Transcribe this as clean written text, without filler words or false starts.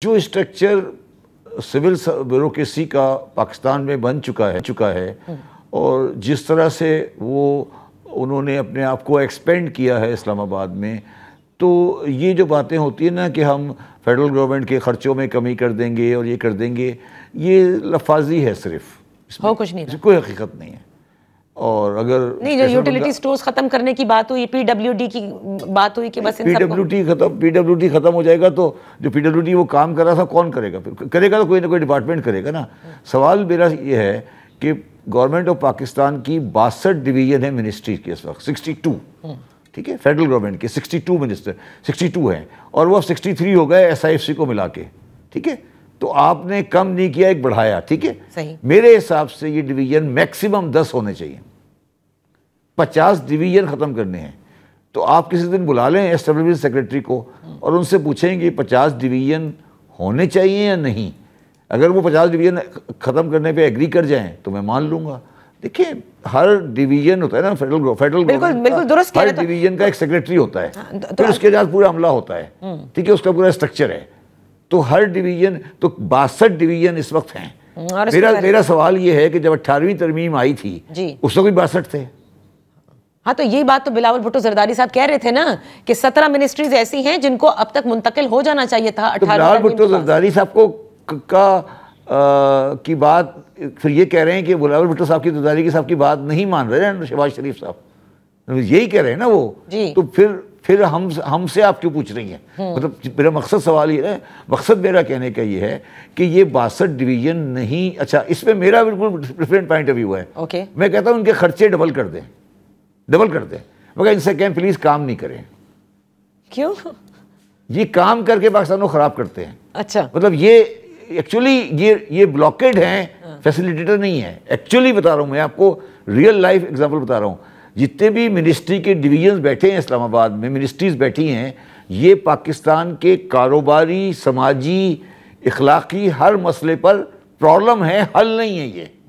جو structure civil bureaucracy کا پاکستان میں بن چکا ہے اور جس طرح سے انہوں نے اپنے آپ کو ایکسپینڈ کیا ہے اسلام آباد میں، تو یہ جو باتیں ہوتی ہیں نا کہ ہم فیڈرل گورنمنٹ کے خرچوں میں کمی کر دیں گے اور یہ کر دیں گے، یہ لفاظی ہے صرف، اس میں کچھ نہیں، کوئی حقیقت نہیں ہے۔ اور اگر نہیں، جو یوٹیلیٹی سٹورز ختم کرنے کی بات ہوئی، پی ڈبلیو ڈی کی بات ہوئی کہ بس پی ڈبلیو ڈی ختم ہو جائے گا تو جو پی ڈبلیو ڈی وہ کام کر رہا تھا کون کرے گا؟ پھر کرے گا تو کوئی نہ کوئی ڈپارٹمنٹ کرے گا نا۔ سوال میرا یہ ہے کہ گورنمنٹ آف پاکستان کی 62 ڈویژن ہے منسٹری کے اس وقت، 62، ٹھیک ہے، فیڈرل گورنمنٹ کے 62 منسٹر 62 ہیں، اور وہ 63 ہو گئے ایس آئی ایف سی کو ملا کے، ٹھیک ہے۔ تو آپ نے کم نہیں کیا، ایک بڑھایا، ٹھیک ہے۔ صحیح۔ میرے حساب سے یہ ڈویژن میکسیمم 10 ہونے چاہیے، 50 ڈویژن ختم کرنے ہیں۔ تو آپ کسی دن بلا لیں اسٹیبلشمنٹ سیکرٹری کو اور ان سے پوچھیں کہ 50 ڈویژن ہونے چاہیے یا نہیں۔ اگر وہ 50 ڈویژن ختم کرنے پہ ایگری کر جائیں تو میں مان لوں گا۔ دیکھیں، ہر ڈویژن ہوتا ہے نا، فیڈرل بالکل درست کہہ رہے ہر ڈویژن کا ایک سیکرٹری ہوتا ہے، پھر اس کے ساتھ پورا عملہ ہوتا ہے، ٹھیک ہے، اس کا پورا اسٹرکچر ہے۔ تو ہر ڈویژن، تو 62 ڈویژن اس وقت ہیں۔ میرا سوال یہ ہے کہ جب 18ویں ترمیم آئی تھی اس وقت بھی 62 تھے۔ ہاں، تو یہی بات تو بلاول بھٹو زرداری صاحب کہہ رہے تھے نا کہ 17 منسٹریز ایسی ہیں جن کو اب تک منتقل ہو جانا چاہیے تھا۔ بلاول بھٹو زرداری صاحب کی بات پھر یہ کہہ رہے ہیں کہ بلاول بھٹو صاحب کی زرداری صاحب کی بات نہیں مان رہے ہیں شہباز شریف صاحب، یہی کہہ رہے ہیں نا وہ۔ تو پھر ہم سے آپ کیوں پوچھ رہی ہیں؟ مطلب میرا مقصد سوال یہ ہے، مقصد میرا کہنے کا یہ ہے کہ یہ 62 ڈویژن نہیں۔ اچھا، اس میں میرا بالکل ڈفرینٹ پوائنٹ آف ویو ہے۔ میں کہتا ہوں ان کے خرچے ڈبل کر دیں، مگر ان سے کہیں پلیز کام نہیں کریں۔ کیوں؟ یہ کام کر کے پاکستان کو خراب کرتے ہیں۔ اچھا، مطلب یہ ایکچولی یہ بلاکیڈ ہیں، فیسیلیٹیٹر نہیں ہے۔ ایکچولی بتا رہا ہوں، میں آپ کو ریئل لائف ایگزامپل بتا رہا ہوں۔ جتنے بھی منسٹری کے ڈویژنز بیٹھے ہیں اسلام آباد میں، منسٹریز بیٹھی ہیں، یہ پاکستان کے کاروباری، سماجی، اخلاقی ہر مسئلے پر پرابلم ہے، حل نہیں ہے یہ۔